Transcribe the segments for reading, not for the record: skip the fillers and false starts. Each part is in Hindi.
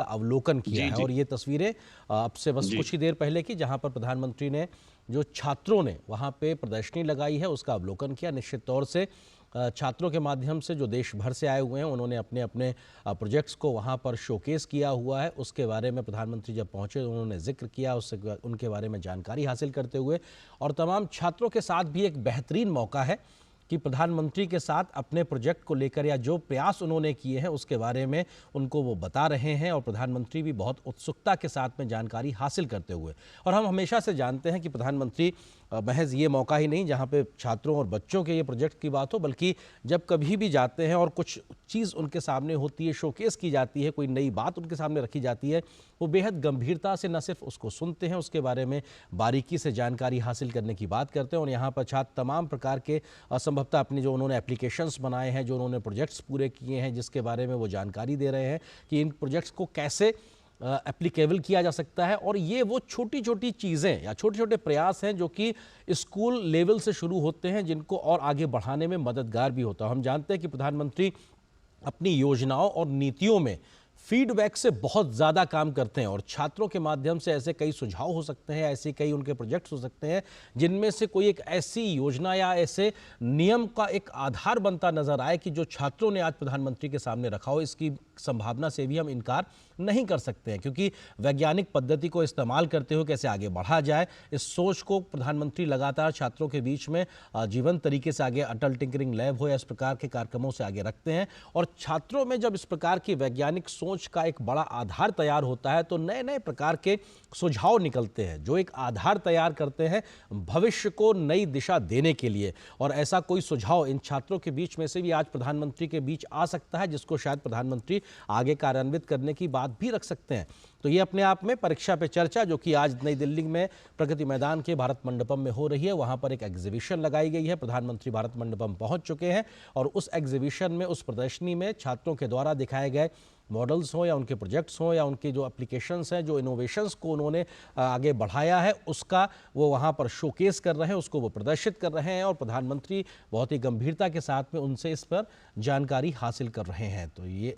अवलोकन किया जी, है। जी। और ये तस्वीरें अब से बस जी। कुछ ही देर पहले की, जहां पर प्रधानमंत्री ने जो छात्रों ने वहां पे प्रदर्शनी लगाई है उसका अवलोकन किया। निश्चित तौर से छात्रों के माध्यम से जो देश भर से आए हुए हैं उन्होंने अपने अपने प्रोजेक्ट्स को वहां पर शोकेस किया हुआ है। उसके बारे में प्रधानमंत्री जब पहुंचे उन्होंने जिक्र किया, उससे उनके बारे में जानकारी हासिल करते हुए। और तमाम छात्रों के साथ भी एक बेहतरीन मौका है कि प्रधानमंत्री के साथ अपने प्रोजेक्ट को लेकर या जो प्रयास उन्होंने किए हैं उसके बारे में उनको वो बता रहे हैं, और प्रधानमंत्री भी बहुत उत्सुकता के साथ में जानकारी हासिल करते हुए। और हम हमेशा से जानते हैं कि प्रधानमंत्री महज ये मौका ही नहीं जहाँ पे छात्रों और बच्चों के ये प्रोजेक्ट की बात हो, बल्कि जब कभी भी जाते हैं और कुछ चीज़ उनके सामने होती है, शोकेस की जाती है, कोई नई बात उनके सामने रखी जाती है, वो बेहद गंभीरता से न सिर्फ उसको सुनते हैं, उसके बारे में बारीकी से जानकारी हासिल करने की बात करते हैं। और यहाँ पर छात्र तमाम प्रकार के संभवतः अपने जो उन्होंने एप्लीकेशंस बनाए हैं, जो उन्होंने प्रोजेक्ट्स पूरे किए हैं, जिसके बारे में वो जानकारी दे रहे हैं कि इन प्रोजेक्ट्स को कैसे एप्लीकेबल किया जा सकता है। और ये वो छोटी छोटी चीज़ें या छोटे छोटे प्रयास हैं जो कि स्कूल लेवल से शुरू होते हैं, जिनको और आगे बढ़ाने में मददगार भी होता है। हम जानते हैं कि प्रधानमंत्री अपनी योजनाओं और नीतियों में फीडबैक से बहुत ज़्यादा काम करते हैं, और छात्रों के माध्यम से ऐसे कई सुझाव हो सकते हैं, ऐसे कई उनके प्रोजेक्ट्स हो सकते हैं जिनमें से कोई एक ऐसी योजना या ऐसे नियम का एक आधार बनता नजर आए कि जो छात्रों ने आज प्रधानमंत्री के सामने रखा हो। इसकी संभावना से भी हम इनकार नहीं कर सकते हैं, क्योंकि वैज्ञानिक पद्धति को इस्तेमाल करते हुए कैसे आगे बढ़ा जाए, इस सोच को प्रधानमंत्री लगातार छात्रों के बीच में जीवंत तरीके से आगे, अटल टिंकरिंग लैब हो या इस प्रकार के कार्यक्रमों से आगे रखते हैं। और छात्रों में जब इस प्रकार की वैज्ञानिक सोच का एक बड़ा आधार तैयार होता है तो नए नए प्रकार के सुझाव निकलते हैं जो एक आधार तैयार करते हैं भविष्य को नई दिशा देने के लिए। और ऐसा कोई सुझाव इन छात्रों के बीच में से भी आज प्रधानमंत्री के बीच आ सकता है, जिसको शायद प्रधानमंत्री आगे कार्यान्वित करने की बात भी रख सकते हैं। तो ये अपने आप में परीक्षा पे चर्चा, जो कि आज नई दिल्ली में प्रगति मैदान के भारत मंडपम में हो रही है, वहां पर एक एग्जीबिशन लगाई गई है। प्रधानमंत्री भारत मंडपम पहुंच चुके हैं और उस एग्जीबिशन में, उस प्रदर्शनी में छात्रों के द्वारा दिखाए गए मॉडल्स हों या उनके प्रोजेक्ट्स हों या उनके जो एप्लीकेशंस हैं, जो इनोवेशंस को उन्होंने आगे बढ़ाया है, उसका वो वहाँ पर शोकेस कर रहे हैं, उसको वो प्रदर्शित कर रहे हैं। और प्रधानमंत्री बहुत ही गंभीरता के साथ में उनसे इस पर जानकारी हासिल कर रहे हैं। तो ये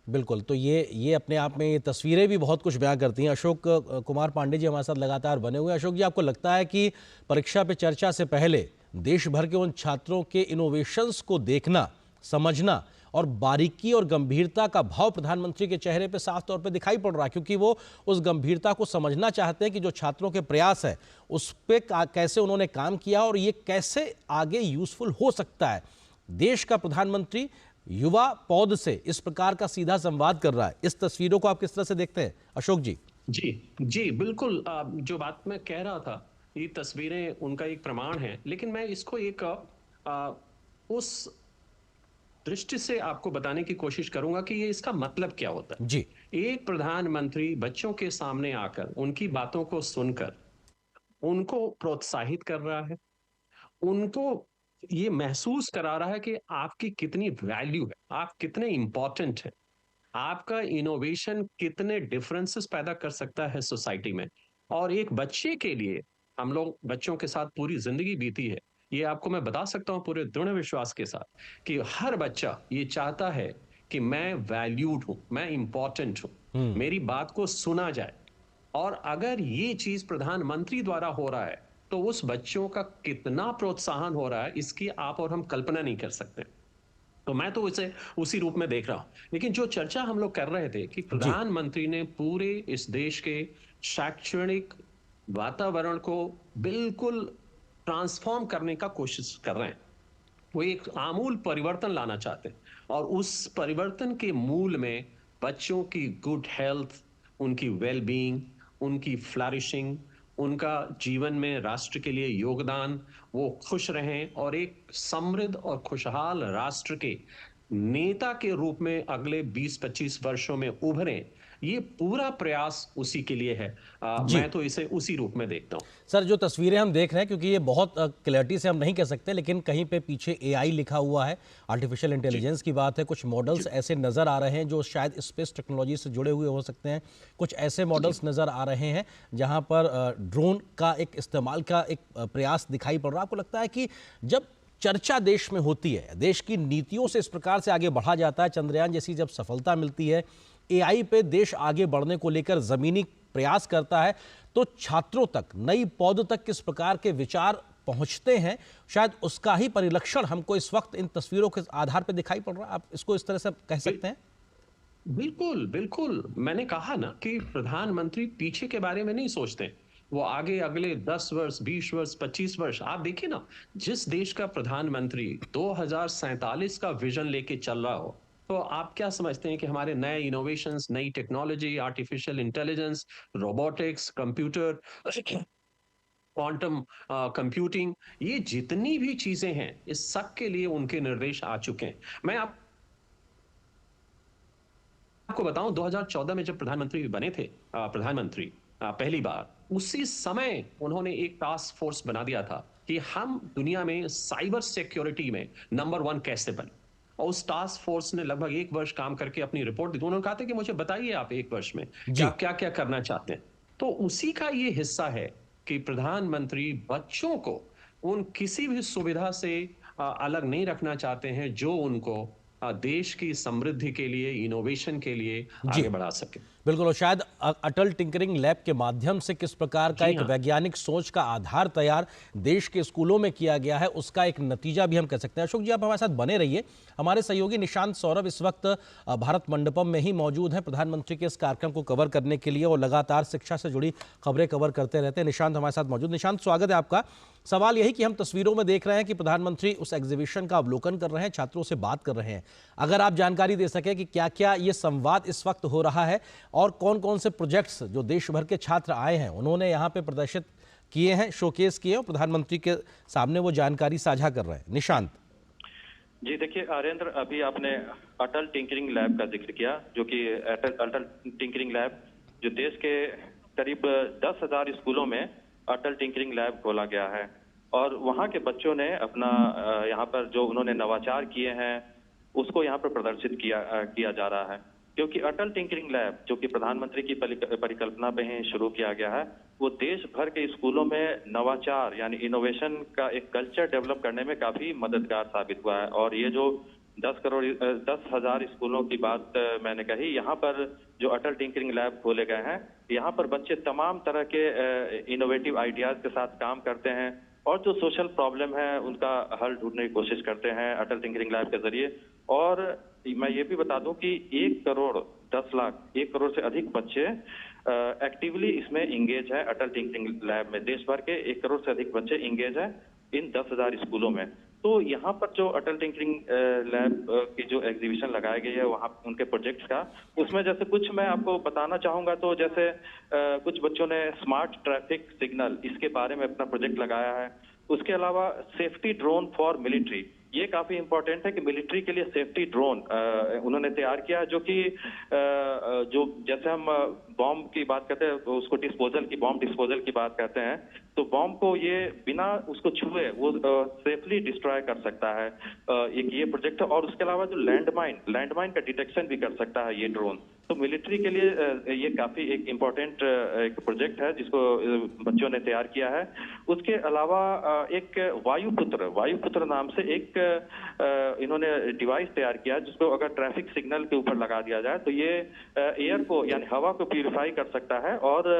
बिल्कुल, तो ये अपने आप में ये तस्वीरें भी बहुत कुछ बयां करती हैं। अशोक कुमार पांडे जी हमारे साथ लगातार बने हुए हैं। अशोक जी, आपको लगता है कि परीक्षा पे चर्चा से पहले देश भर के उन छात्रों के इनोवेशंस को देखना, समझना और बारीकी और गंभीरता का भाव प्रधानमंत्री के चेहरे पे साफ तौर पे दिखाई पड़ रहा है, क्योंकि वो उस गंभीरता को समझना चाहते हैं कि जो छात्रों के प्रयास है उस पे कैसे उन्होंने काम किया और ये कैसे आगे यूजफुल हो सकता है। देश का प्रधानमंत्री युवा पौध से इस प्रकार का सीधा संवाद कर रहा है। इस तस्वीरों को आप किस तरह से देखते हैं अशोक जी? जी, जी, बिल्कुल। जो बात मैं कह रहा था, ये तस्वीरें उनका एक प्रमाण है, लेकिन मैं इसको एक उस दृष्टि से आपको बताने की कोशिश करूंगा कि ये इसका मतलब क्या होता जी। है। एक प्रधानमंत्री बच्चों के सामने आकर उनकी बातों को सुनकर उनको प्रोत्साहित कर रहा है, उनको ये महसूस करा रहा है कि आपकी कितनी वैल्यू है, आप कितने इंपॉर्टेंट हैं, आपका इनोवेशन कितने डिफरेंसेस पैदा कर सकता है सोसाइटी में। और एक बच्चे के लिए, हम लोग बच्चों के साथ पूरी जिंदगी बीती है, ये आपको मैं बता सकता हूं पूरे दृढ़ विश्वास के साथ कि हर बच्चा ये चाहता है कि मैं वैल्यूड हूं, मैं इंपॉर्टेंट हूं, मेरी बात को सुना जाए। और अगर ये चीज प्रधानमंत्री द्वारा हो रहा है तो उस बच्चों का कितना प्रोत्साहन हो रहा है, इसकी आप और हम कल्पना नहीं कर सकते। तो मैं तो इसे उसी रूप में देख रहा हूं। लेकिन जो चर्चा हम लोग कर रहे थे कि जी। प्रधानमंत्री ने पूरे इस देश के शैक्षणिक वातावरण को बिल्कुल ट्रांसफॉर्म करने का कोशिश कर रहे हैं। वो एक आमूल परिवर्तन लाना चाहते हैं, और उस परिवर्तन के मूल में बच्चों की गुड हेल्थ, उनकी वेल बीइंग, उनकी फ्लरिशिंग, उनका जीवन में राष्ट्र के लिए योगदान, वो खुश रहें और एक समृद्ध और खुशहाल राष्ट्र के नेता के रूप में अगले 20-25 वर्षों में उभरें। ये पूरा प्रयास उसी के लिए है। जी मैं तो इसे उसी रूप में देखता हूं। सर, जो तस्वीरें हम देख रहे हैं, क्योंकि ये बहुत क्लैरिटी से हम नहीं कह सकते, लेकिन कहीं पे पीछे एआई लिखा हुआ है, आर्टिफिशियल जी, इंटेलिजेंस की बात है। कुछ जी, मॉडल्स ऐसे नज़र आ रहे हैं जो शायद स्पेस टेक्नोलॉजी से जुड़े हुए हो सकते हैं। कुछ ऐसे जी, मॉडल्स नज़र आ रहे हैं जहां पर ड्रोन का एक इस्तेमाल का एक प्रयास दिखाई पड़ रहा है। आपको लगता है कि जब चर्चा देश में होती है, देश की नीतियों से इस प्रकार से आगे बढ़ा जाता है, चंद्रयान जैसी जब सफलता मिलती है, एआई पे देश आगे बढ़ने को लेकर जमीनी प्रयास करता है, तो छात्रों तक, नई पौध तक किस प्रकार के विचार पहुंचते हैं, शायद उसका ही परिलक्षण हमको इस वक्त इन तस्वीरों के आधार पर दिखाई पड़ रहा है। आप इसको इस तरह से कह सकते हैं? बिल्कुल, बिल्कुल। मैंने कहा ना कि प्रधानमंत्री पीछे के बारे में नहीं सोचते। वो आगे अगले 10 वर्ष, 20 वर्ष, 25 वर्ष आप देखिए ना, जिस देश का प्रधानमंत्री 2047 का विज़न लेके चल रहा हो, तो आप क्या समझते हैं कि हमारे नए इनोवेशंस, नई technology, artificial intelligence, robotics, computer, quantum computing, ये जितनी भी चीज़ें हैं, इस सब के लिए उनके निर्देश आ चुके हैं। मैं आपको बताऊं 2014 में जब प्रधानमंत्री बने थे प्रधानमंत्री पहली बार, उसी समय उन्होंने एक टास्क फोर्स बना दिया था कि हम दुनिया में साइबर सिक्योरिटी में नंबर 1 कैसे बने। और उस टास्क फोर्स ने लगभग 1 वर्ष काम करके अपनी रिपोर्ट दी। तो उन्होंने कहा था कि मुझे बताइए आप 1 वर्ष में कि जी। आप क्या-क्या करना चाहते हैं। तो उसी का ये हिस्सा है कि प्रधानमंत्री बच्चों को उन किसी भी सुविधा से अलग नहीं रखना चाहते हैं जो उनको देश की समृद्धि के लिए, इनोवेशन के लिए जी आगे बढ़ा सके। बिल्कुल, और शायद अटल टिंकरिंग लैब के माध्यम से किस प्रकार का जी एक हाँ। वैज्ञानिक सोच का आधार तैयार देश के स्कूलों में किया गया है, उसका एक नतीजा भी हम कह सकते हैं। अशोक जी, आप हमारे साथ बने रहिए। हमारे सहयोगी निशांत सौरभ इस वक्त भारत मंडपम में ही मौजूद हैं प्रधानमंत्री के इस कार्यक्रम को कवर करने के लिए, और लगातार शिक्षा से जुड़ी खबरें कवर करते रहते हैं। निशांत हमारे साथ मौजूद। निशांत, स्वागत है आपका। सवाल यही कि हम तस्वीरों में देख रहे हैं कि प्रधानमंत्री उस एग्जीबिशन का अवलोकन कर रहे हैं, छात्रों से बात कर रहे हैं। अगर आप जानकारी दे सकें कि क्या क्या ये संवाद इस वक्त हो रहा है और कौन कौन से प्रोजेक्ट्स जो देश भर के छात्र आए हैं उन्होंने यहाँ पे प्रदर्शित किए हैं, शोकेस किए हैं, और प्रधानमंत्री के सामने वो जानकारी साझा कर रहे हैं। निशांत जी देखिए आर्येंद्र, अभी आपने अटल टिंकरिंग लैब का जिक्र किया, जो कि अटल टिंकरिंग लैब जो देश के करीब 10,000 स्कूलों में अटल टिंकरिंग लैब खोला गया है, और वहाँ के बच्चों ने अपना यहाँ पर जो उन्होंने नवाचार किए हैं उसको यहाँ पर प्रदर्शित किया जा रहा है। क्योंकि अटल टिंकरिंग लैब जो कि प्रधानमंत्री की परिकल्पना पे ही शुरू किया गया है, वो देश भर के स्कूलों में नवाचार यानी इनोवेशन का एक कल्चर डेवलप करने में काफी मददगार साबित हुआ है। और ये जो 10,000 स्कूलों की बात मैंने कही, यहाँ पर जो अटल टिंकरिंग लैब खोले गए हैं, यहाँ पर बच्चे तमाम तरह के इनोवेटिव आइडियाज के साथ काम करते हैं, और जो सोशल प्रॉब्लम है उनका हल ढूंढने की कोशिश करते हैं अटल टिंकरिंग लैब के जरिए। और मैं ये भी बता दूं कि 1 करोड़ 10 लाख 1 करोड़ से अधिक बच्चे एक्टिवली इसमें इंगेज है। अटल टिंकरिंग लैब में देश भर के 1 करोड़ से अधिक बच्चे इंगेज है इन 10,000 स्कूलों में। तो यहाँ पर जो अटल टिंकरिंग लैब की जो एग्जीबिशन लगाई गई है वहाँ उनके प्रोजेक्ट्स का, उसमें जैसे कुछ मैं आपको बताना चाहूंगा। तो जैसे कुछ बच्चों ने स्मार्ट ट्रैफिक सिग्नल इसके बारे में अपना प्रोजेक्ट लगाया है। उसके अलावा सेफ्टी ड्रोन फॉर मिलिट्री, ये काफी इंपॉर्टेंट है कि मिलिट्री के लिए सेफ्टी ड्रोन उन्होंने तैयार किया, जो कि जो जैसे हम बॉम्ब की बात करते हैं तो उसको बॉम्ब डिस्पोजल की बात करते हैं, तो बॉम्ब को ये बिना उसको छुए वो सेफली डिस्ट्रॉय कर सकता है। एक ये प्रोजेक्ट है। और उसके अलावा जो लैंडमाइन का डिटेक्शन भी कर सकता है ये ड्रोन। तो मिलिट्री के लिए ये काफी एक इम्पोर्टेंट एक प्रोजेक्ट है जिसको बच्चों ने तैयार किया है। उसके अलावा एक वायुपुत्र नाम से एक इन्होंने डिवाइस तैयार किया, जिसको अगर ट्रैफिक सिग्नल के ऊपर लगा दिया जाए तो ये एयर को यानी हवा को प्यूरिफाई कर सकता है और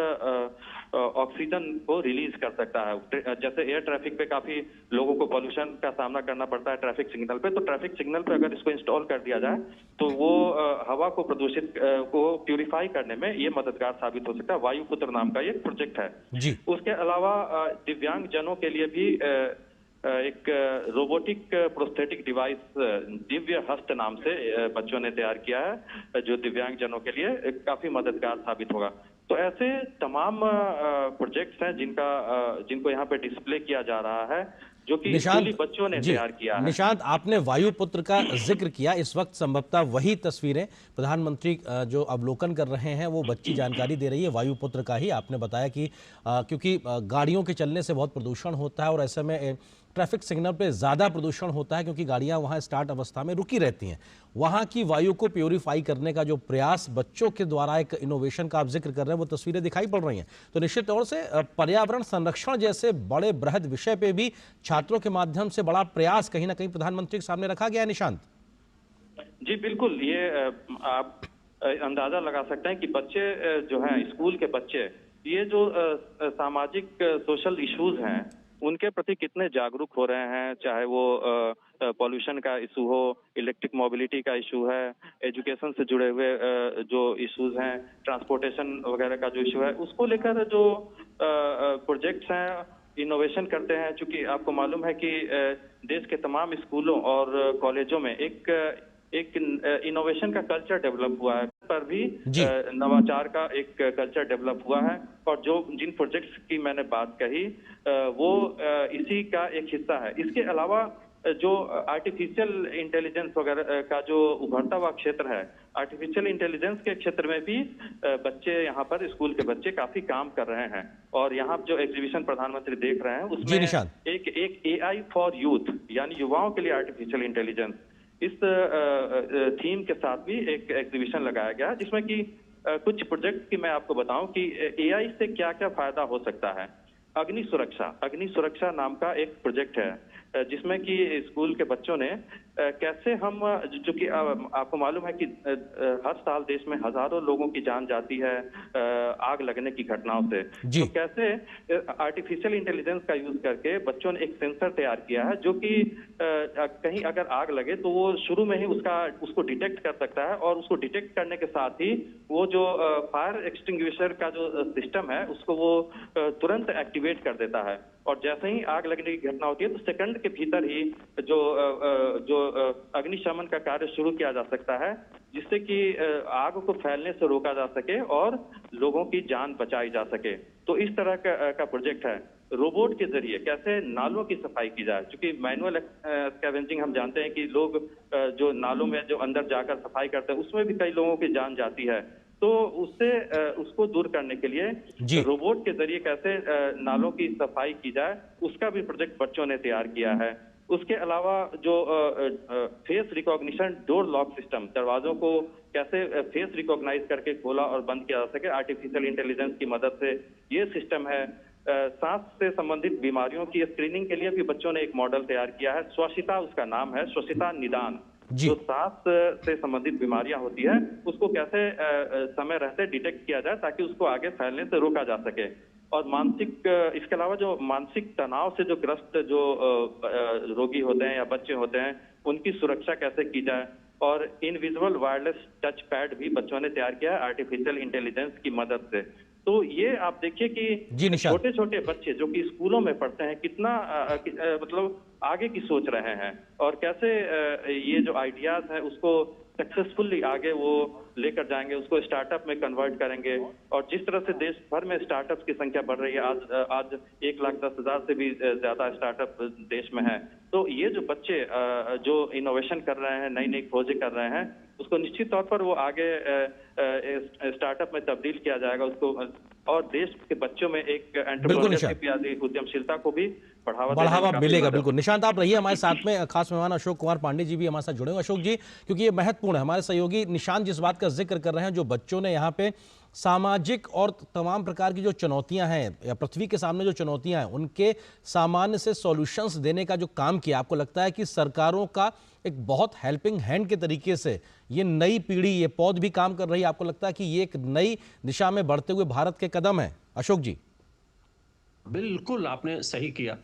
ऑक्सीजन को रिलीज कर सकता है। जैसे एयर ट्रैफिक पे काफी लोगों को पोल्यूशन का सामना करना पड़ता है ट्रैफिक सिग्नल पे, तो ट्रैफिक सिग्नल पे अगर इसको इंस्टॉल कर दिया जाए तो वो हवा को प्रदूषित को प्यूरिफाई करने में ये मददगार साबित हो सकता है। वायुपुत्र नाम का ये प्रोजेक्ट है जी। उसके अलावा दिव्यांग जनों के लिए भी एक रोबोटिक प्रोस्थेटिक डिवाइस दिव्य हस्त नाम से बच्चों ने तैयार किया है, जो दिव्यांग जनों के लिए काफी मददगार साबित होगा। तो ऐसे तमाम प्रोजेक्ट्स हैं जिनको यहाँ पे डिस्प्ले किया जा रहा है, जो कि स्कूली बच्चों ने तैयार किया है। निशांत, आपने वायुपुत्र का जिक्र किया, इस वक्त संभवतः वही तस्वीरें प्रधानमंत्री जो अवलोकन कर रहे हैं वो बच्ची जानकारी दे रही है वायुपुत्र का ही। आपने बताया कि क्योंकि गाड़ियों के चलने से बहुत प्रदूषण होता है और ऐसे में ट्रैफिक सिग्नल पे ज़्यादा प्रदूषण होता है क्योंकि गाड़ियां वहां स्टार्ट अवस्था में रुकी रहती हैं। वहां की वायु को प्योरीफाई करने का जो प्रयास बच्चों के द्वारा एक इनोवेशन का आप जिक्र कर रहे हैं, वो तस्वीरें दिखाई पड़ रही हैं। तो निश्चित तौर से पर्यावरण संरक्षण जैसे बड़े बृहद विषय पे भी छात्र छात्रों के माध्यम से बड़ा प्रयास कहीं ना कहीं प्रधानमंत्री के सामने रखा गया है निशांत। जी बिल्कुल, ये आप अंदाजा लगा सकते हैं कि बच्चे जो हैं, स्कूल के बच्चे, ये जो सामाजिक सोशल इश्यूज हैं उनके प्रति कितने जागरूक हो रहे हैं। चाहे वो पॉल्यूशन का इशू हो, इलेक्ट्रिक मोबिलिटी का इशू है, एजुकेशन से जुड़े हुए जो इश्यूज हैं, ट्रांसपोर्टेशन वगैरह का जो इशू है, उसको लेकर जो प्रोजेक्ट्स हैं, इनोवेशन करते हैं। चूंकि आपको मालूम है कि देश के तमाम स्कूलों और कॉलेजों में एक इनोवेशन का कल्चर डेवलप हुआ है, पर भी नवाचार का एक कल्चर डेवलप हुआ है। और जो जिन प्रोजेक्ट्स की मैंने बात कही वो इसी का एक हिस्सा है। इसके अलावा जो आर्टिफिशियल इंटेलिजेंस वगैरह का जो उभरता हुआ क्षेत्र है, आर्टिफिशियल इंटेलिजेंस के क्षेत्र में भी बच्चे, यहाँ पर स्कूल के बच्चे काफी काम कर रहे हैं। और यहाँ जो एग्जीबिशन प्रधानमंत्री देख रहे हैं उसमें एक AI फॉर यूथ, यानी युवाओं के लिए आर्टिफिशियल इंटेलिजेंस, इस थीम के साथ भी एक एग्जीबिशन लगाया गया, जिसमें कि कुछ प्रोजेक्ट की मैं आपको बताऊं कि AI से क्या क्या फायदा हो सकता है। अग्नि सुरक्षा नाम का एक प्रोजेक्ट है, जिसमें कि स्कूल के बच्चों ने कैसे हम, जो कि आपको मालूम है कि हर साल देश में हजारों लोगों की जान जाती है आग लगने की घटनाओं से, तो कैसे आर्टिफिशियल इंटेलिजेंस का यूज करके बच्चों ने एक सेंसर तैयार किया है, जो कि कहीं अगर आग लगे तो वो शुरू में ही उसको डिटेक्ट कर सकता है, और उसको डिटेक्ट करने के साथ ही वो जो फायर एक्सटिंग्विशर का जो सिस्टम है उसको वो तुरंत एक्टिवेट कर देता है। और जैसे ही आग लगने की घटना होती है तो सेकंड के भीतर ही जो अग्निशमन का कार्य शुरू किया जा सकता है, जिससे कि आग को फैलने से रोका जा सके और लोगों की जान बचाई जा सके। तो इस तरह का प्रोजेक्ट है। रोबोट के जरिए कैसे नालों की सफाई की जाए, क्योंकि मैनुअल स्कैवेंजिंग हम जानते हैं कि लोग जो नालों में जो अंदर जाकर सफाई करते हैं उसमें भी कई लोगों की जान जाती है। तो उसको दूर करने के लिए रोबोट के जरिए कैसे नालों की सफाई की जाए, उसका भी प्रोजेक्ट बच्चों ने तैयार किया है। उसके अलावा जो face recognition door lock system, दरवाजों को कैसे फेस रिकॉग्नाइज करके खोला और बंद किया जा सके आर्टिफिशियल इंटेलिजेंस की मदद से, ये सिस्टम है। सांस से संबंधित बीमारियों की स्क्रीनिंग के लिए भी बच्चों ने एक मॉडल तैयार किया है, स्वच्छता उसका नाम है, स्वच्छता निदान। जो सांस से संबंधित बीमारियां होती है उसको कैसे समय रहते डिटेक्ट किया जाए ताकि उसको आगे फैलने से रोका जा सके। और इसके अलावा जो मानसिक तनाव से जो ग्रस्त जो रोगी होते हैं या बच्चे होते हैं, उनकी सुरक्षा कैसे की जाए। और इनविजिबल वायरलेस टच पैड भी बच्चों ने तैयार किया है आर्टिफिशियल इंटेलिजेंस की मदद से। तो ये आप देखिए कि छोटे छोटे बच्चे जो कि स्कूलों में पढ़ते हैं कितना मतलब आगे की सोच रहे हैं, और कैसे ये जो आइडियाज है उसको सक्सेसफुली आगे वो लेकर जाएंगे, उसको स्टार्टअप में कन्वर्ट करेंगे। और जिस तरह से देश भर में स्टार्टअप की संख्या बढ़ रही है, आज 1,10,000 से भी ज्यादा स्टार्टअप देश में है। तो ये जो बच्चे जो इनोवेशन कर रहे हैं, नई नई खोजें कर रहे हैं, उसको निश्चित तौर पर वो आगे स्टार्टअप में तब्दील किया जाएगा उसको, और देश के बच्चों में एक एंटरप्रेन्योरशिप या उद्यमशीलता को भी बढ़ावा मिलेगा। बिल्कुल निशांत, आप रहिए हमारे साथ में। खास मेहमान अशोक कुमार पांडे जी भी हमारे साथ जुड़े हुए। अशोक जी, क्योंकि ये महत्वपूर्ण है, हमारे सहयोगी निशांत जिस बात का जिक्र कर रहे हैं, जो बच्चों ने यहाँ पे सामाजिक और तमाम प्रकार की जो चुनौतियां हैं या पृथ्वी के सामने जो चुनौतियां हैं उनके सामान्य से सॉल्यूशंस देने का जो काम किया, आपको लगता है कि सरकारों का एक बहुत हेल्पिंग हैंड के तरीके से ये नई पीढ़ी, ये पौध भी काम कर रही है? आपको लगता है कि ये एक नई दिशा में बढ़ते हुए भारत के कदम है? अशोक जी। बिल्कुल आपने सही किया,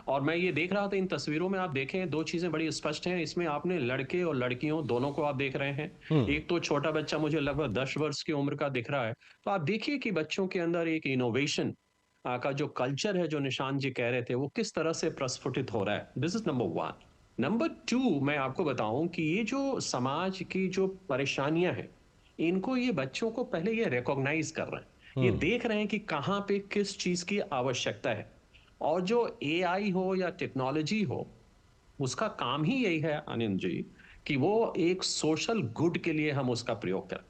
और मैं ये देख रहा था इन तस्वीरों में, आप देखें दो चीजें बड़ी स्पष्ट हैं इसमें। आपने लड़के और लड़कियों दोनों को आप देख रहे हैं। एक तो छोटा बच्चा मुझे लगभग 10 वर्ष की उम्र का दिख रहा है। तो आप देखिए कि बच्चों के अंदर एक इनोवेशन का जो कल्चर है, जो निशांत जी कह रहे थे, वो किस तरह से प्रस्फुटित हो रहा है। This is number 1। नंबर 2, मैं आपको बताऊं कि ये जो समाज की जो परेशानियां हैं, इनको ये बच्चों को पहले ये रिकॉग्नाइज कर रहे हैं, ये देख रहे हैं कि कहां पे किस चीज की आवश्यकता है। और जो AI हो या टेक्नोलॉजी हो, उसका काम ही यही है आनंद जी कि वो एक सोशल गुड के लिए हम उसका प्रयोग करें।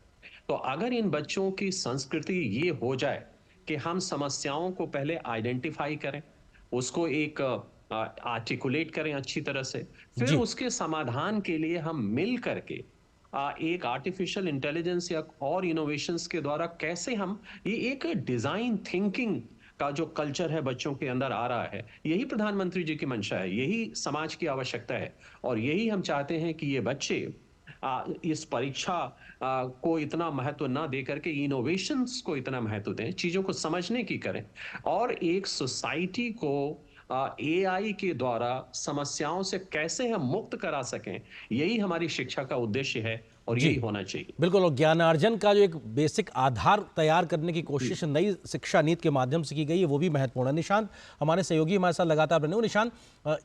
तो अगर इन बच्चों की संस्कृति ये हो जाए कि हम समस्याओं को पहले आइडेंटिफाई करें, उसको एक आर्टिकुलेट करें अच्छी तरह से, फिर उसके समाधान के लिए हम मिल करके एक आर्टिफिशियल इंटेलिजेंस या और इनोवेशंस के द्वारा कैसे हम ये एक डिजाइन थिंकिंग का जो कल्चर है बच्चों के अंदर आ रहा है, यही प्रधानमंत्री जी की मंशा है, यही समाज की आवश्यकता है और यही हम चाहते हैं कि ये बच्चे इस परीक्षा को इतना महत्व ना दे करके इनोवेशंस को इतना महत्व दें, चीजों को समझने की करें और एक सोसाइटी को एआई के द्वारा समस्याओं से कैसे हम मुक्त करा सकें, यही हमारी शिक्षा का उद्देश्य है और यही होना चाहिए। बिल्कुल, और ज्ञानार्जन का जो एक बेसिक आधार तैयार करने की कोशिश नई शिक्षा नीति के माध्यम से की गई है, वो भी महत्वपूर्ण है। निशांत हमारे सहयोगी हमारे साथ लगातार बने हुए। निशांत,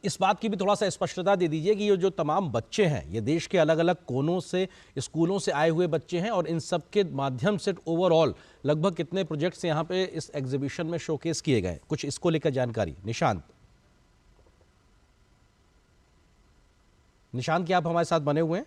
इस बात की भी थोड़ा सा स्पष्टता दे दीजिए कि ये जो तमाम बच्चे हैं, ये देश के अलग अलग कोनों से, स्कूलों से आए हुए बच्चे हैं और इन सब के माध्यम से ओवरऑल लगभग कितने प्रोजेक्ट्स यहाँ पे इस एग्जीबिशन में शोकेस किए गए, कुछ इसको लेकर जानकारी। निशांत, क्या आप हमारे साथ बने हुए हैं?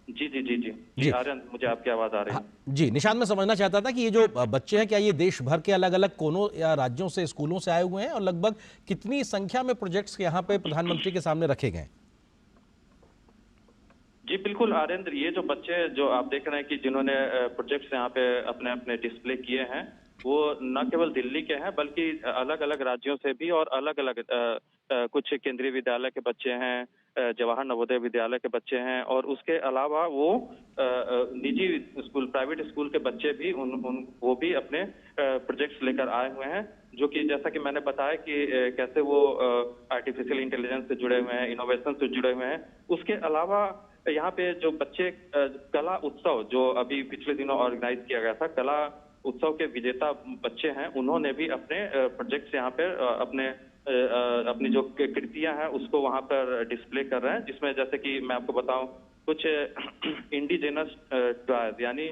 जी आर्यन, मुझे आपकी आवाज आ रही है। जी, निशांत, मैं समझना चाहता था कि ये जो बच्चे हैं, क्या ये देश भर के अलग अलग कोनों या राज्यों से, स्कूलों से आए हुए हैं और लगभग कितनी संख्या में प्रोजेक्ट्स यहाँ पे प्रधानमंत्री के सामने रखे गए? जी बिल्कुल आर्यन, ये जो बच्चे जो आप देख रहे हैं कि जिन्होंने प्रोजेक्ट्स यहाँ पे अपने अपने डिस्प्ले किए हैं, वो न केवल दिल्ली के हैं बल्कि अलग अलग राज्यों से भी और अलग अलग कुछ केंद्रीय विद्यालय के बच्चे हैं, जवाहर नवोदय विद्यालय के बच्चे हैं और उसके अलावा वो निजी स्कूल, प्राइवेट स्कूल के बच्चे भी वो भी अपने प्रोजेक्ट्स लेकर आए हुए हैं, जो कि जैसा कि मैंने बताया कि कैसे वो आर्टिफिशियल इंटेलिजेंस से जुड़े हुए हैं, इनोवेशन से जुड़े हुए हैं। उसके अलावा यहाँ पे जो बच्चे कला उत्सव जो अभी पिछले दिनों ऑर्गेनाइज किया गया था, कला उत्सव के विजेता बच्चे हैं, उन्होंने भी अपने प्रोजेक्ट्स यहाँ पे अपनी जो कृतियां हैं उसको वहां पर डिस्प्ले कर रहे हैं, जिसमें जैसे कि मैं आपको बताऊं कुछ इंडिजिनस टॉयज यानी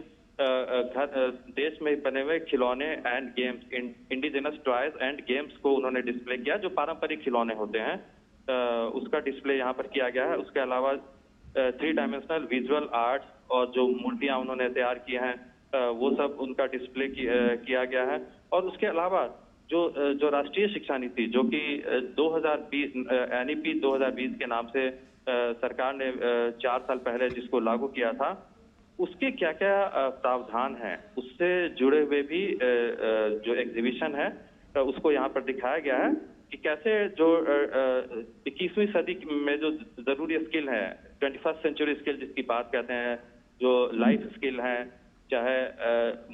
देश में बने हुए खिलौने and games, indigenous toys and games को उन्होंने डिस्प्ले किया, जो पारंपरिक खिलौने होते हैं उसका डिस्प्ले यहाँ पर किया गया है। उसके अलावा 3 डायमेंशनल विजुअल आर्ट्स और जो मूर्तियां उन्होंने तैयार की हैं वो सब उनका डिस्प्ले किया गया है। और उसके अलावा जो राष्ट्रीय शिक्षा नीति जो कि 2020 एनईपी 2020 के नाम से सरकार ने 4 साल पहले जिसको लागू किया था, उसके क्या क्या प्रावधान हैं उससे जुड़े हुए भी जो एग्जीबिशन है उसको यहाँ पर दिखाया गया है कि कैसे जो 21वीं सदी में जो जरूरी स्किल है, 21st सेंचुरी स्किल जिसकी बात कहते हैं, जो लाइफ स्किल है, चाहे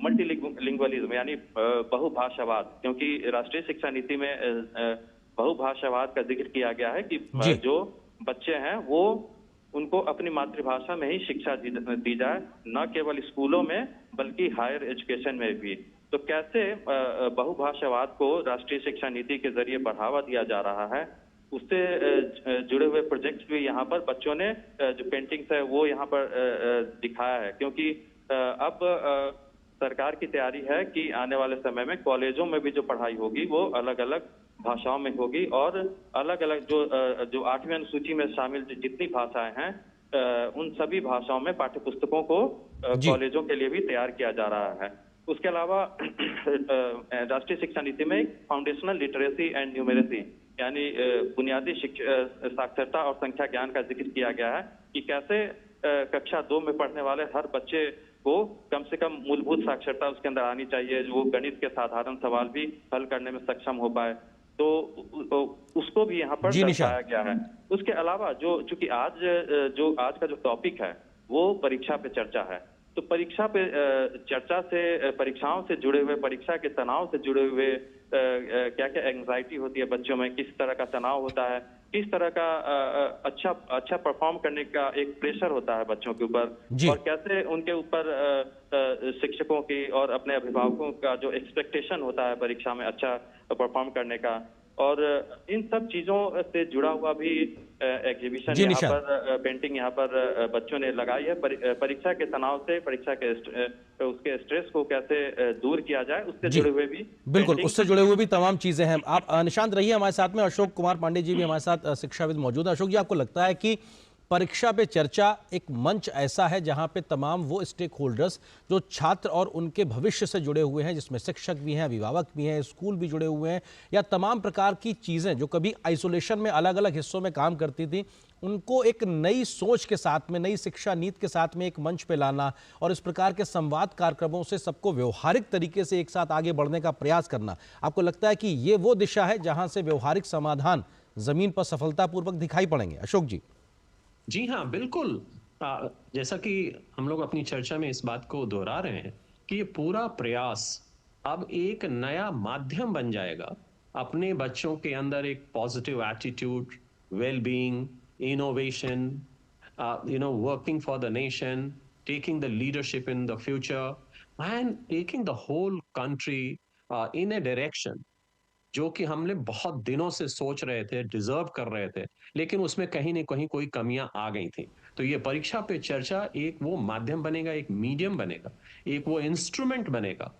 मल्टीलिंगुअलिज्म यानी बहुभाषावाद, क्योंकि राष्ट्रीय शिक्षा नीति में बहुभाषावाद का जिक्र किया गया है कि जो बच्चे हैं वो उनको अपनी मातृभाषा में ही शिक्षा दी जाए, न केवल स्कूलों में बल्कि हायर एजुकेशन में भी। तो कैसे बहुभाषावाद को राष्ट्रीय शिक्षा नीति के जरिए बढ़ावा दिया जा रहा है, उससे जुड़े हुए प्रोजेक्ट्स भी यहाँ पर बच्चों ने जो पेंटिंग्स है वो यहाँ पर दिखाया है, क्योंकि अब सरकार की तैयारी है कि आने वाले समय में कॉलेजों में भी जो पढ़ाई होगी वो अलग अलग भाषाओं में होगी और अलग अलग जो 8वीं अनुसूची में शामिल जितनी भाषाएं हैं उन सभी भाषाओं में पाठ्यपुस्तकों को कॉलेजों के लिए भी तैयार किया जा रहा है। उसके अलावा राष्ट्रीय शिक्षा नीति में फाउंडेशनल लिटरेसी एंड न्यूमेरेसी यानी बुनियादी साक्षरता और संख्या ज्ञान का जिक्र किया गया है कि कैसे कक्षा 2 में पढ़ने वाले हर बच्चे को कम से कम मूलभूत साक्षरता उसके अंदर आनी चाहिए, जो गणित के साधारण सवाल भी हल करने में सक्षम हो पाए, तो उसको भी यहाँ पर दर्शाया गया है। उसके अलावा चूंकि आज का जो टॉपिक है वो परीक्षा पे चर्चा है, तो परीक्षा पे चर्चा से, परीक्षाओं से जुड़े हुए, परीक्षा के तनाव से जुड़े हुए क्या क्या एंग्जाइटी होती है बच्चों में, किस तरह का तनाव होता है, किस तरह का अच्छा परफॉर्म करने का एक प्रेशर होता है बच्चों के ऊपर, और कैसे उनके ऊपर शिक्षकों की और अपने अभिभावकों का जो एक्सपेक्टेशन होता है परीक्षा में अच्छा परफॉर्म करने का, और इन सब चीजों से जुड़ा हुआ भी एग्जीबिशन यहाँ पर, पेंटिंग यहाँ पर बच्चों ने लगाई है। परीक्षा के तनाव से, परीक्षा के उसके स्ट्रेस को कैसे दूर किया जाए उससे जुड़े हुए भी, बिल्कुल उससे जुड़े हुए भी तमाम चीजें हैं। आप निशांत रहिए हमारे साथ में, अशोक कुमार पांडे जी भी हमारे साथ शिक्षाविद मौजूद है। अशोक जी, आपको लगता है कि परीक्षा पे चर्चा एक मंच ऐसा है जहां पे तमाम वो स्टेक होल्डर्स जो छात्र और उनके भविष्य से जुड़े हुए हैं, जिसमें शिक्षक भी हैं, अभिभावक भी हैं, स्कूल भी जुड़े हुए हैं, या तमाम प्रकार की चीज़ें जो कभी आइसोलेशन में अलग अलग हिस्सों में काम करती थी, उनको एक नई सोच के साथ में, नई शिक्षा नीति के साथ में एक मंच पे लाना और इस प्रकार के संवाद कार्यक्रमों से सबको व्यवहारिक तरीके से एक साथ आगे बढ़ने का प्रयास करना, आपको लगता है कि ये वो दिशा है जहां से व्यवहारिक समाधान जमीन पर सफलतापूर्वक दिखाई पड़ेंगे? अशोक जी। जी हाँ, बिल्कुल। जैसा कि हम लोग अपनी चर्चा में इस बात को दोहरा रहे हैं कि ये पूरा प्रयास अब एक नया माध्यम बन जाएगा अपने बच्चों के अंदर एक positive attitude, well being, innovation, working for the nation, taking the leadership in the future, and taking the whole country in a direction जो कि हमने बहुत दिनों से सोच रहे थे, डिजर्व कर रहे थे, लेकिन उसमें कहीं न कहीं कोई कमियां आ गई थी। तो ये परीक्षा पे चर्चा एक वो माध्यम बनेगा, एक मीडियम बनेगा, एक वो इंस्ट्रूमेंट बनेगा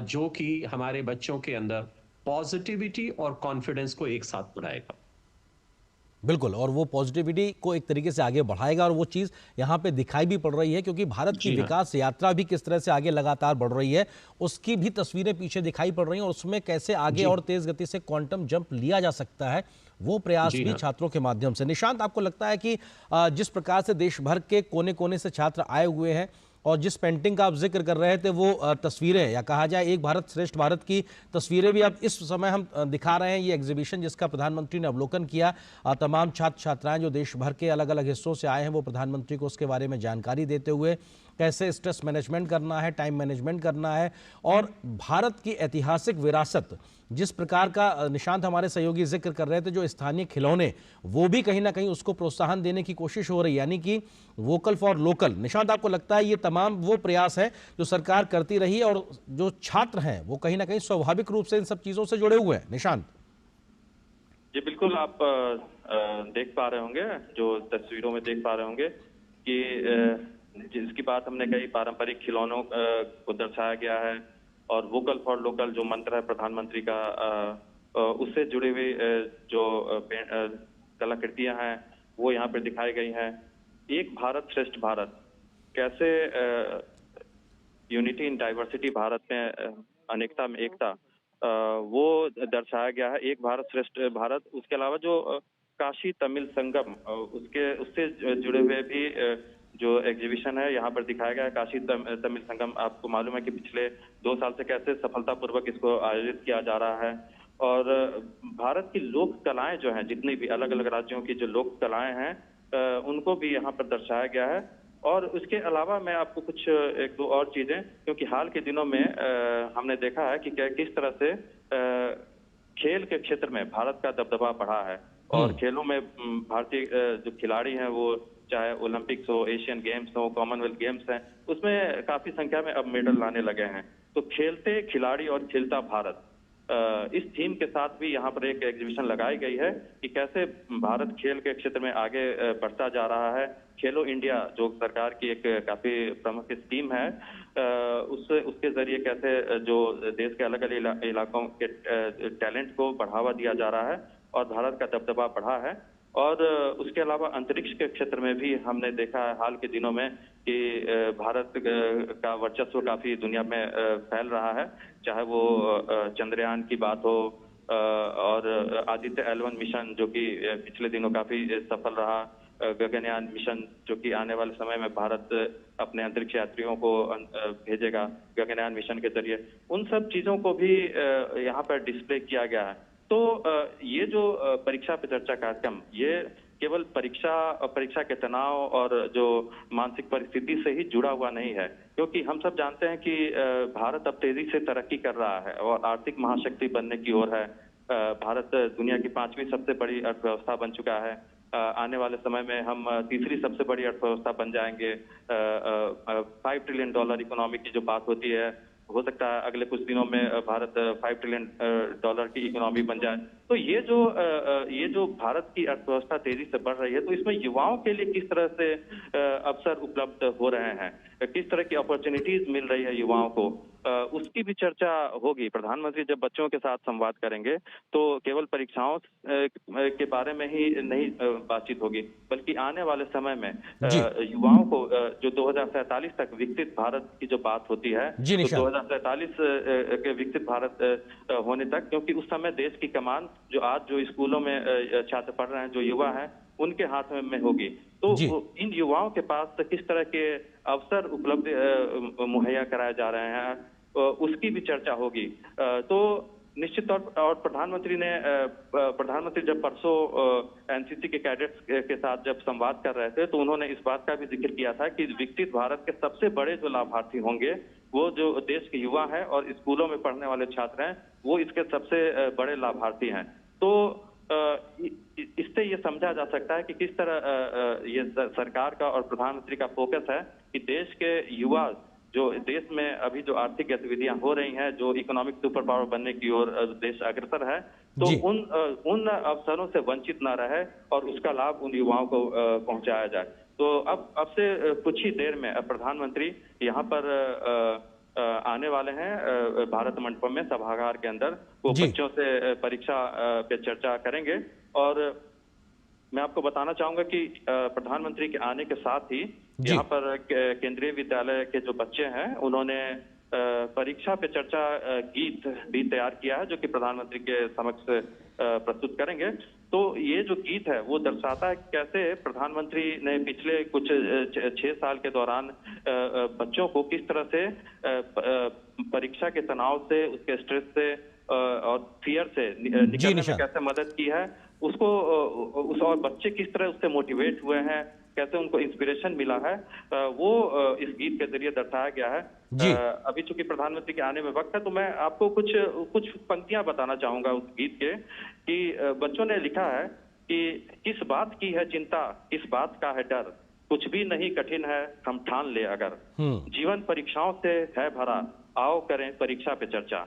जो कि हमारे बच्चों के अंदर पॉजिटिविटी और कॉन्फिडेंस को एक साथ बढ़ाएगा। बिल्कुल, और वो पॉजिटिविटी को एक तरीके से आगे बढ़ाएगा और वो चीज़ यहाँ पे दिखाई भी पड़ रही है, क्योंकि भारत की जी हाँ। विकास यात्रा भी किस तरह से आगे लगातार बढ़ रही है, उसकी भी तस्वीरें पीछे दिखाई पड़ रही हैं और उसमें कैसे आगे जी। और तेज़ गति से क्वांटम जंप लिया जा सकता है, वो प्रयास जी भी हाँ। छात्रों के माध्यम से। निशांत, आपको लगता है कि जिस प्रकार से देश भर के कोने-कोने से छात्र आए हुए हैं और जिस पेंटिंग का आप जिक्र कर रहे थे, वो तस्वीरें, या कहा जाए एक भारत श्रेष्ठ भारत की तस्वीरें भी अब इस समय हम दिखा रहे हैं, ये एग्जीबिशन जिसका प्रधानमंत्री ने अवलोकन किया, तमाम छात्र छात्राएं जो देश भर के अलग अलग हिस्सों से आए हैं वो प्रधानमंत्री को उसके बारे में जानकारी देते हुए कैसे स्ट्रेस मैनेजमेंट करना है, टाइम मैनेजमेंट करना है, और भारत की ऐतिहासिक विरासत जिस प्रकार का निशांत हमारे सहयोगी जिक्र कर रहे थे, जो स्थानीय खिलौने, वो भी कहीं ना कहीं उसको प्रोत्साहन देने की कोशिश हो रही है, यानी कि वोकल फॉर लोकल। निशांत, आपको लगता है ये तमाम वो प्रयास है जो सरकार करती रही है और जो छात्र हैं वो कहीं ना कहीं स्वाभाविक रूप से इन सब चीजों से जुड़े हुए हैं? निशांत जी बिल्कुल, आप देख पा रहे होंगे, जो तस्वीरों में देख पा रहे होंगे कि जिसकी बात हमने कही, पारंपरिक खिलौनों को दर्शाया गया है और वोकल फॉर लोकल जो मंत्र है प्रधानमंत्री का, उससे जुड़ी हुई जो कलाकृतियां हैं वो यहाँ पर दिखाई गई हैं। एक भारत श्रेष्ठ भारत, कैसे यूनिटी इन डाइवर्सिटी, भारत में अनेकता में एकता, वो दर्शाया गया है। एक भारत श्रेष्ठ भारत, उसके अलावा जो काशी तमिल संगम, उससे जुड़े हुए भी जो एग्जीबिशन है यहाँ पर दिखाया गया है। काशी तमिल संगम, आपको मालूम है कि पिछले 2 साल से कैसे सफलतापूर्वक इसको आयोजित किया जा रहा है। और भारत की लोक कलाएं जो हैं, जितनी भी अलग अलग राज्यों की जो लोक कलाएं हैं, उनको भी यहाँ पर दर्शाया गया है। और उसके अलावा मैं आपको कुछ 1-2 और चीजें, क्योंकि हाल के दिनों में हमने देखा है कि किस तरह से खेल के क्षेत्र में भारत का दबदबा बढ़ा है और खेलों में भारतीय जो खिलाड़ी हैं, वो चाहे ओलंपिक्स हो, एशियन गेम्स हो, कॉमनवेल्थ गेम्स हैं, उसमें काफी संख्या में अब मेडल लाने लगे हैं। तो खेलते खिलाड़ी और खेलता भारत, इस थीम के साथ भी यहाँ पर एक एग्जीबिशन लगाई गई है कि कैसे भारत खेल के क्षेत्र में आगे बढ़ता जा रहा है। खेलो इंडिया जो सरकार की एक काफी प्रमुख स्कीम है, उसके जरिए कैसे जो देश के अलग अलग इलाकों के टैलेंट को बढ़ावा दिया जा रहा है और भारत का दबदबा बढ़ा है। और उसके अलावा अंतरिक्ष के क्षेत्र में भी हमने देखा है हाल के दिनों में कि भारत का वर्चस्व काफी दुनिया में फैल रहा है, चाहे वो चंद्रयान की बात हो और आदित्य L1 मिशन जो कि पिछले दिनों काफी सफल रहा, गगनयान मिशन जो कि आने वाले समय में भारत अपने अंतरिक्ष यात्रियों को भेजेगा गगनयान मिशन के जरिए, उन सब चीजों को भी यहाँ पर डिस्प्ले किया गया है। तो ये जो परीक्षा पे चर्चा कार्यक्रम, ये केवल परीक्षा के तनाव और जो मानसिक परिस्थिति से ही जुड़ा हुआ नहीं है, क्योंकि हम सब जानते हैं कि भारत अब तेजी से तरक्की कर रहा है और आर्थिक महाशक्ति बनने की ओर है। भारत दुनिया की 5वीं सबसे बड़ी अर्थव्यवस्था बन चुका है। आने वाले समय में हम तीसरी सबसे बड़ी अर्थव्यवस्था बन जाएंगे। $5 ट्रिलियन इकोनॉमी की जो बात होती है, हो सकता है अगले कुछ दिनों में भारत $5 ट्रिलियन की इकोनॉमी बन जाए। तो ये जो भारत की अर्थव्यवस्था तेजी से बढ़ रही है, तो इसमें युवाओं के लिए किस तरह से अवसर उपलब्ध हो रहे हैं, किस तरह की अपॉर्चुनिटीज मिल रही है युवाओं को, उसकी भी चर्चा होगी। प्रधानमंत्री जब बच्चों के साथ संवाद करेंगे तो केवल परीक्षाओं के बारे में ही नहीं बातचीत होगी, बल्कि आने वाले समय में जी युवाओं को जो 2047 तक विकसित भारत की जो बात होती है, जी तो निशांत। 2047 के विकसित भारत होने तक, क्योंकि उस समय देश की कमान जो आज जो स्कूलों में छात्र पढ़ रहे हैं, जो युवा हैं, उनके हाथ में होगी। तो जी इन युवाओं के पास किस तरह के अवसर उपलब्ध मुहैया कराए जा रहे हैं, उसकी भी चर्चा होगी। तो निश्चित तौर पर, और प्रधानमंत्री जब परसों एनसीसी के कैडेट्स के साथ जब संवाद कर रहे थे, तो उन्होंने इस बात का भी जिक्र किया था कि विकसित भारत के सबसे बड़े जो लाभार्थी होंगे वो जो देश के युवा हैं और स्कूलों में पढ़ने वाले छात्र हैं, वो इसके सबसे बड़े लाभार्थी हैं। तो इससे ये समझा जा सकता है कि किस तरह ये सरकार का और प्रधानमंत्री का फोकस है कि देश के युवा, जो देश में अभी जो आर्थिक गतिविधियां हो रही हैं, जो इकोनॉमिक सुपर पावर बनने की ओर देश अग्रसर है, तो जी उन अवसरों से वंचित ना रहे और उसका लाभ उन युवाओं को पहुंचाया जाए। तो अब से कुछ ही देर में प्रधानमंत्री यहाँ पर आने वाले हैं भारत मंडपम में, सभागार के अंदर। वो जी बच्चों से परीक्षा पे चर्चा करेंगे। और मैं आपको बताना चाहूंगा कि प्रधानमंत्री के आने के साथ ही जी यहाँ पर केंद्रीय विद्यालय के जो बच्चे हैं, उन्होंने परीक्षा पे चर्चा गीत भी तैयार किया है, जो कि प्रधानमंत्री के समक्ष प्रस्तुत करेंगे। तो ये जो गीत है वो दर्शाता है कैसे प्रधानमंत्री ने पिछले कुछ 6 साल के दौरान बच्चों को किस तरह से परीक्षा के तनाव से, उसके स्ट्रेस से और फियर से निकलने में निशांत। कैसे मदद की है, उसको और बच्चे किस तरह उससे मोटिवेट हुए हैं, कैसे उनको इंस्पिरेशन मिला है, वो इस गीत के जरिए दर्शाया गया है। जी अभी चूंकि प्रधानमंत्री के आने में वक्त है, तो मैं आपको कुछ पंक्तियां बताना चाहूंगा उस गीत के, कि बच्चों ने लिखा है कि किस बात की है चिंता, किस बात का है डर, कुछ भी नहीं कठिन है हम ठान ले अगर, जीवन परीक्षाओं से है भरा, आओ करें परीक्षा पे चर्चा,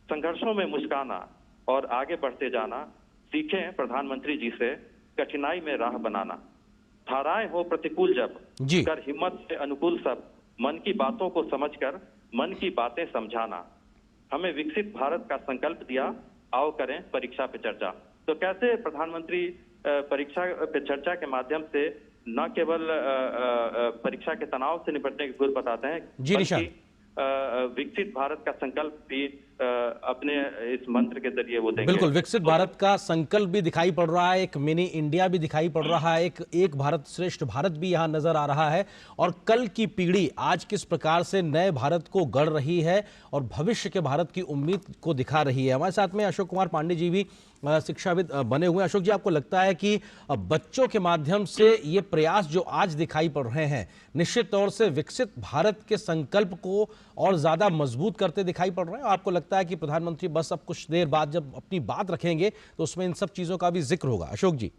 संघर्षों में मुस्काना और आगे बढ़ते जाना, सीखें प्रधानमंत्री जी से कठिनाई में राह बनाना, धाराएं हो प्रतिकूल जब, जी कर हिम्मत से अनुकूल सब, मन की बातों को समझकर मन की बातें समझाना, हमें विकसित भारत का संकल्प दिया, आओ करें परीक्षा पे चर्चा। तो कैसे प्रधानमंत्री परीक्षा पे चर्चा के माध्यम से न केवल परीक्षा के तनाव से निपटने की गुर बताते हैं, जी निशांत। बल्कि विकसित भारत का संकल्प भी अपने इस मंत्र के जरिए वो देंगे। बिल्कुल, विकसित भारत का संकल्प भी दिखाई पड़ रहा है, एक मिनी इंडिया भी दिखाई पड़ रहा है, एक भारत श्रेष्ठ भारत भी यहाँ नजर आ रहा है। और कल की पीढ़ी आज किस प्रकार से नए भारत को गढ़ रही है और भविष्य के भारत की उम्मीद को दिखा रही है। हमारे साथ में अशोक कुमार पांडे जी भी शिक्षाविद बने हुए हैं। अशोक जी, आपको लगता है कि बच्चों के माध्यम से ये प्रयास जो आज दिखाई पड़ रहे हैं, निश्चित तौर से विकसित भारत के संकल्प को और ज्यादा मजबूत करते दिखाई पड़ रहे हैं? आपको लगता है कि प्रधानमंत्री बस अब कुछ देर बाद जब अपनी बात रखेंगे तो उसमें इन सब चीजों का भी जिक्र होगा? अशोक जी।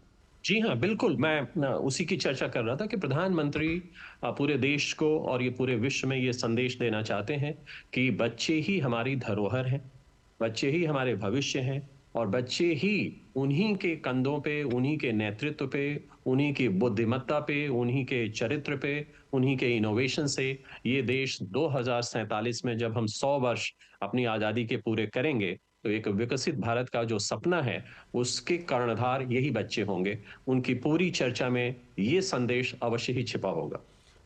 जी हाँ, बिल्कुल। मैं उसी की चर्चा कर रहा था कि प्रधानमंत्री पूरे देश को और ये पूरे विश्व में ये संदेश देना चाहते हैं कि बच्चे ही हमारी धरोहर हैं, बच्चे ही हमारे भविष्य हैं, और बच्चे ही उन्हीं के कंधों पे, उन्हीं के नेतृत्व पे, उन्हीं की बुद्धिमत्ता पे, उन्हीं के चरित्र पे, उन्हीं के इनोवेशन से ये देश 2047 में जब हम 100 वर्ष अपनी आजादी के पूरे करेंगे, तो एक विकसित भारत का जो सपना है उसके कर्णधार यही बच्चे होंगे। उनकी पूरी चर्चा में ये संदेश अवश्य ही छिपा होगा।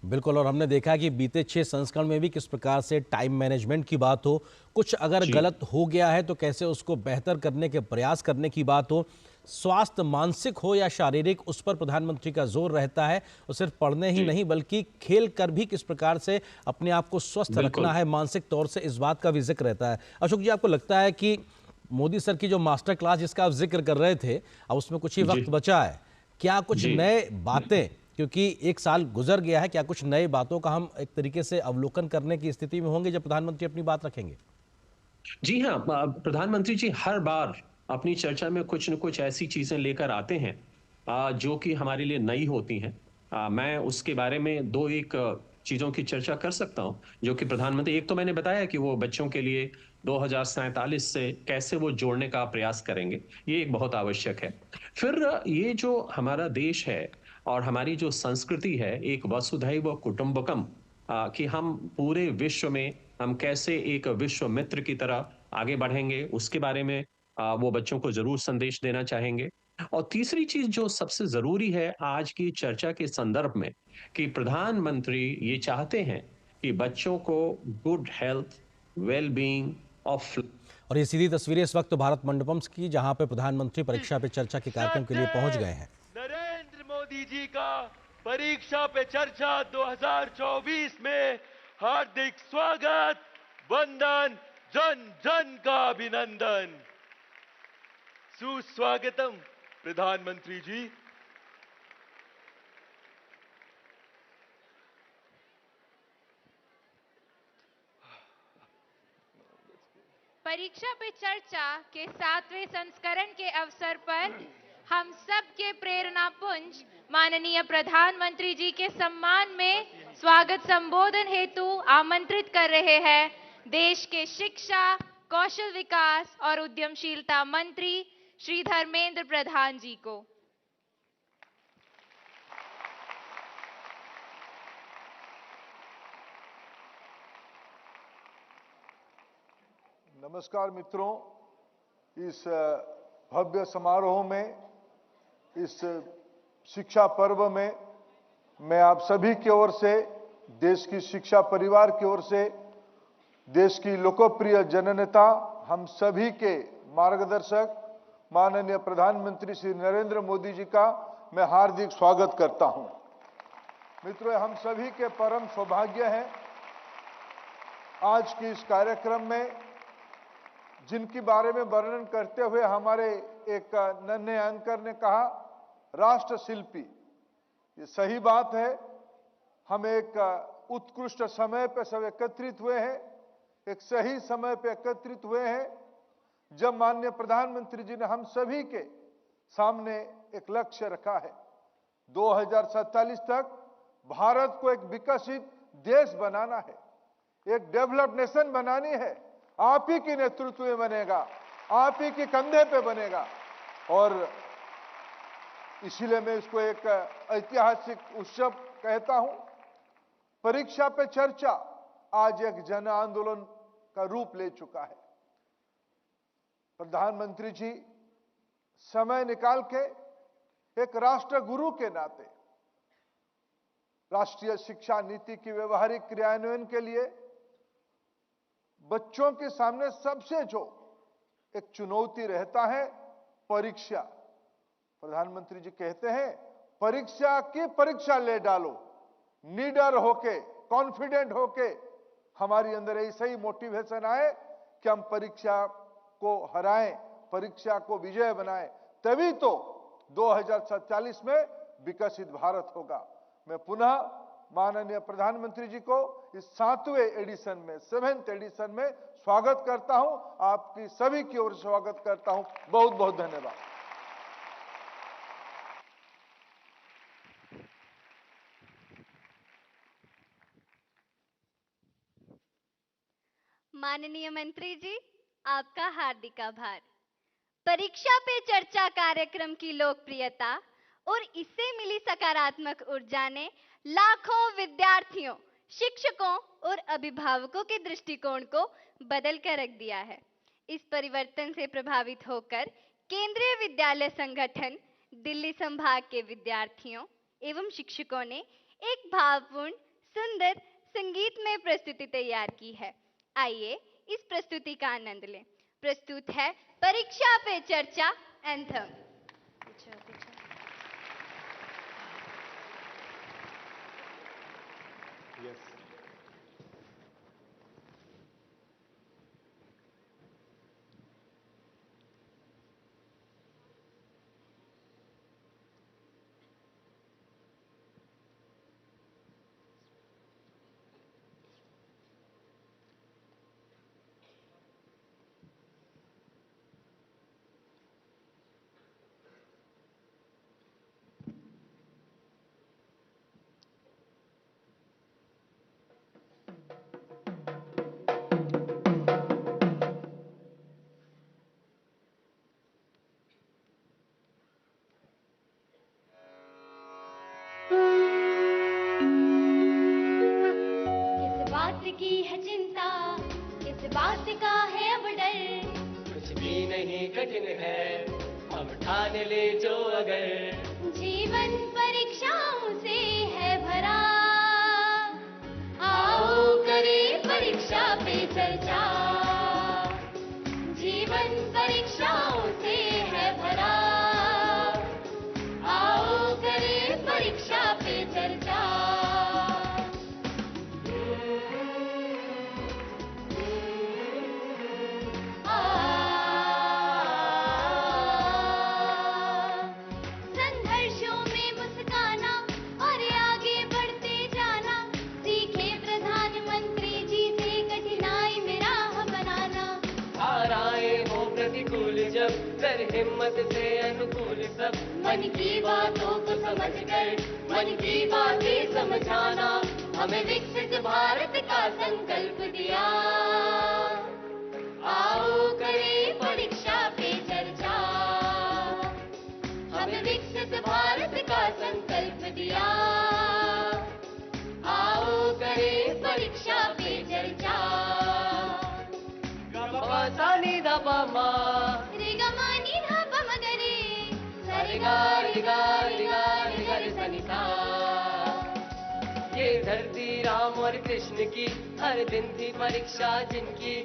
बिल्कुल, और हमने देखा कि बीते 6 संस्करण में भी किस प्रकार से टाइम मैनेजमेंट की बात हो, कुछ अगर गलत हो गया है तो कैसे उसको बेहतर करने के प्रयास करने की बात हो, स्वास्थ्य मानसिक हो या शारीरिक, उस पर प्रधानमंत्री का जोर रहता है। और सिर्फ पढ़ने ही नहीं बल्कि खेल कर भी किस प्रकार से अपने आप को स्वस्थ रखना है मानसिक तौर से, इस बात का भी जिक्र रहता है। अशोक जी, आपको लगता है कि मोदी सर की जो मास्टर क्लास जिसका आप जिक्र कर रहे थे, अब उसमें कुछ ही वक्त बचा है, क्या कुछ नए बातें, क्योंकि 1 साल गुजर गया है, क्या कुछ नए बातों का हम एक तरीके से अवलोकन करने की स्थिति में होंगे जब प्रधानमंत्री अपनी बात रखेंगे? जी हाँ, प्रधानमंत्री जी हर बार अपनी चर्चा में कुछ न कुछ ऐसी चीजें लेकर आते हैं जो कि हमारे लिए नई होती हैं। मैं उसके बारे में 2-1 चीजों की चर्चा कर सकता हूं जो कि प्रधानमंत्री, एक तो मैंने बताया कि वो बच्चों के लिए 2047 से कैसे वो जोड़ने का प्रयास करेंगे, ये एक बहुत आवश्यक है। फिर ये जो हमारा देश है और हमारी जो संस्कृति है, एक वसुधैव कुटुंबकम, कि हम पूरे विश्व में हम कैसे एक विश्व मित्र की तरह आगे बढ़ेंगे, उसके बारे में वो बच्चों को ज़रूर संदेश देना चाहेंगे। और तीसरी चीज़ जो सबसे ज़रूरी है आज की चर्चा के संदर्भ में, कि प्रधानमंत्री ये चाहते हैं कि बच्चों को good health, well being of. और ये सीधी तस्वीरें इस वक्त भारत मंडपम की, जहां पे प्रधानमंत्री परीक्षा पे चर्चा के कार्यक्रम के लिए पहुंच गए हैं। नरेंद्र मोदी जी का परीक्षा पे चर्चा 2024 में हार्दिक स्वागत, वंदन, जन जन का अभिनंदन। सुस्वागतम प्रधानमंत्री जी। परीक्षा पे चर्चा के 7वें संस्करण के अवसर पर हम सब के प्रेरणा पुंज माननीय प्रधानमंत्री जी के सम्मान में स्वागत संबोधन हेतु आमंत्रित कर रहे हैं देश के शिक्षा, कौशल विकास और उद्यमशीलता मंत्री श्री धर्मेंद्र प्रधान जी को। नमस्कार मित्रों, इस भव्य समारोह में, इस शिक्षा पर्व में मैं आप सभी की ओर से, देश की शिक्षा परिवार की ओर से, देश की लोकप्रिय जननेता, हम सभी के मार्गदर्शक माननीय प्रधानमंत्री श्री नरेंद्र मोदी जी का मैं हार्दिक स्वागत करता हूं। मित्रों, हम सभी के परम सौभाग्य है आज के इस कार्यक्रम में जिनके बारे में वर्णन करते हुए हमारे एक नन्हे एंकर ने कहा, राष्ट्र शिल्पी। ये सही बात है। हम एक उत्कृष्ट समय पर सब एकत्रित हुए हैं, एक सही समय पर एकत्रित हुए हैं, जब माननीय प्रधानमंत्री जी ने हम सभी के सामने एक लक्ष्य रखा है, 2047 तक भारत को एक विकसित देश बनाना है, एक डेवलप्ड नेशन बनानी है। आप ही के नेतृत्व में बनेगा, आप ही के कंधे पे बनेगा। और इसीलिए मैं इसको एक ऐतिहासिक उत्सव कहता हूं। परीक्षा पे चर्चा आज एक जन आंदोलन का रूप ले चुका है। प्रधानमंत्री जी समय निकाल के एक राष्ट्र गुरु के नाते राष्ट्रीय शिक्षा नीति की व्यवहारिक क्रियान्वयन के लिए बच्चों के सामने सबसे जो एक चुनौती रहता है, परीक्षा। प्रधानमंत्री जी कहते हैं, परीक्षा की परीक्षा ले डालो, निडर होके, कॉन्फिडेंट होके हमारी अंदर ऐसा ही मोटिवेशन आए कि हम परीक्षा को हराएं, परीक्षा को विजय बनाएं, तभी तो 2047 में विकसित भारत होगा। मैं पुनः माननीय प्रधानमंत्री जी को इस 7वें एडिशन में, 7th एडिशन में स्वागत करता हूं। आपकी सभी की ओर से स्वागत करता हूं। बहुत बहुत धन्यवाद। माननीय मंत्री जी, आपका हार्दिक आभार। परीक्षा पे चर्चा कार्यक्रम की लोकप्रियता और इससे मिली सकारात्मक ऊर्जा ने लाखों विद्यार्थियों, शिक्षकों और अभिभावकों के दृष्टिकोण को बदल कर रख दिया है। इस परिवर्तन से प्रभावित होकर केंद्रीय विद्यालय संगठन दिल्ली संभाग के विद्यार्थियों एवं शिक्षकों ने एक भावपूर्ण, सुंदर संगीतमय प्रस्तुति तैयार की है। आइए इस प्रस्तुति का आनंद लें। प्रस्तुत है परीक्षा पे चर्चा एंथम। की है चिंता, इस बात का है अब डर। कुछ भी नहीं कठिन है, हम ठान ले जो अगर। जीवन परीक्षाओं से है भरा, आओ करें परीक्षा पे चर्चा। जीवन परीक्षाओं से है भरा, आओ करें परीक्षा पे चर्चा। संघर्षों में मुस्काना और आगे बढ़ते जाना, सीखे प्रधानमंत्री जी से कठिनाई में राह बनाना। हाराए हो प्रतिकूल जब, कर हिम्मत से अनुकूल सब। मन की बातों को समझकर मन की बातें समझाना, हमें विकसित भारत का संकल्प दिया। आओ करें परीक्षा पे चर्चा, हमें विकसित भारत का संकल्प दिया। आओ करें परीक्षा पे चर्चा। सानी दबा मा, रे ग मा नि ध प म ग रे, सा रे गा रे गा रे गा रे गा रे सा नि सा। ये धरती राम और कृष्ण की हर दिन थी परीक्षा जिनकी।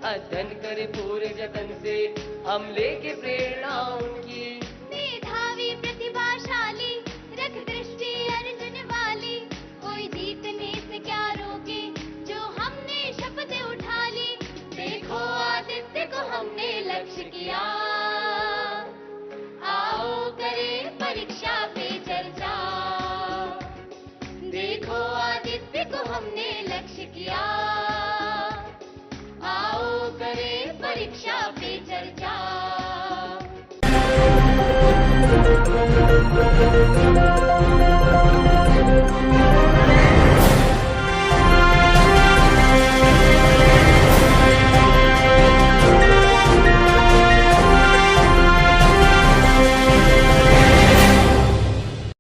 अध्ययन करे पूरे जतन से, हम लेके प्रेरणा उनकी। मेधावी प्रतिभाशाली, रख दृष्टि अर्जुन वाली, कोई जीतने से क्या रोके जो हमने शपथ उठा ली। देखो आदित्य को हमने लक्ष्य किया, आओ करें परीक्षा पे चर्चा। देखो आदित्य को हमने लक्ष्य किया, आओ करें परीक्षा पे चर्चा। Thank you.